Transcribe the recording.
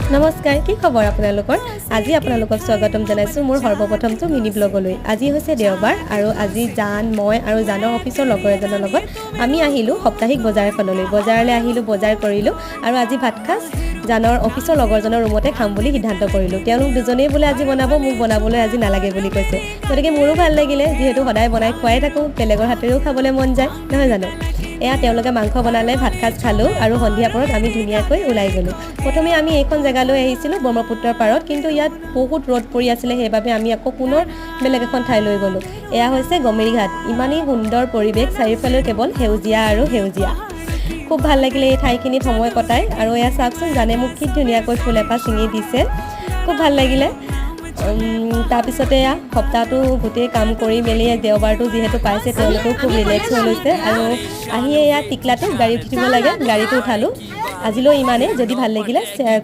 নমস্কাৰ কি খবৰ আপোনালোকৰ আজি আপোনালোকক স্বাগতম জনাইছো মোৰ সৰ্বপ্ৰথমটো মিনি ব্লগলৈ আজি হৈছে দেওবাৰ আৰু আজি মই আৰু জানৰ অফিচৰ লগৰ এজনৰ লগত আমি আহিলো সাপ্তাহিক বজাৰ এখনলৈ বজাৰলৈ আহিলো বজাৰ কৰিলো আৰু আজি ভাত খাস জানৰ অফিচৰ লগৰজনৰ ৰুমতে খাম বুলি সিদ্ধান্ত কৰিলো তেওঁলোক দুজনেই বোলে আজি বনাব মোক বনাবলৈ আজি নালাগে বুলি কৈছে গতিকে মোৰো ভাল লাগিলে যেহেতু সদায় বনাই খুৱাই থাকো বেলেগৰ হাতেৰেও খাবলৈ মন যায় নহয় জানো এয়া তেওঁলোকে মাংস বনালে ভাত খাস খালো আৰু সন্ধিয়া পৰত আমি ধুনীয়াকৈ ওলাই গলো প্ৰথমে আমি এইখন জায়গালৈ আহিছিলো ব্ৰহ্মপুত্ৰৰ পাৰত কিন্তু ইয়াত বহুত ৰ'দ পৰি আছিল সেইবাবে আমি আকৌ পুনৰ বেলেগ এখন ঠাইলৈ গলো এয়া হৈছে গমেৰীঘাট ইমানেই সুন্দৰ পৰিৱেশ চাৰিওফালে কেৱল সেউজীয়া আৰু সেউজীয়া খুব ভাল লাগিলে এই ঠাইখিনিত সময় কটাই আৰু এয়া চাওকচোন জানে মোক কি ধুনীয়াকৈ ফুল এপাহ ছিঙি দিছে খুব ভাল লাগিলে তাৰপিছতে এয়া সপ্তাহটো গোটেই কাম কৰি মেলি দেওবাৰটো যিহেতু পাইছে তেওঁলোকেও খুব ৰিলেক্স হৈ লৈছে আৰু আহি এয়া টিকলাতে গাড়ী উঠিব লাগে গাড়ীটো উঠালোঁ আজিলৈ ইমানেই যদি ভাল লাগিলে শ্বেয়াৰ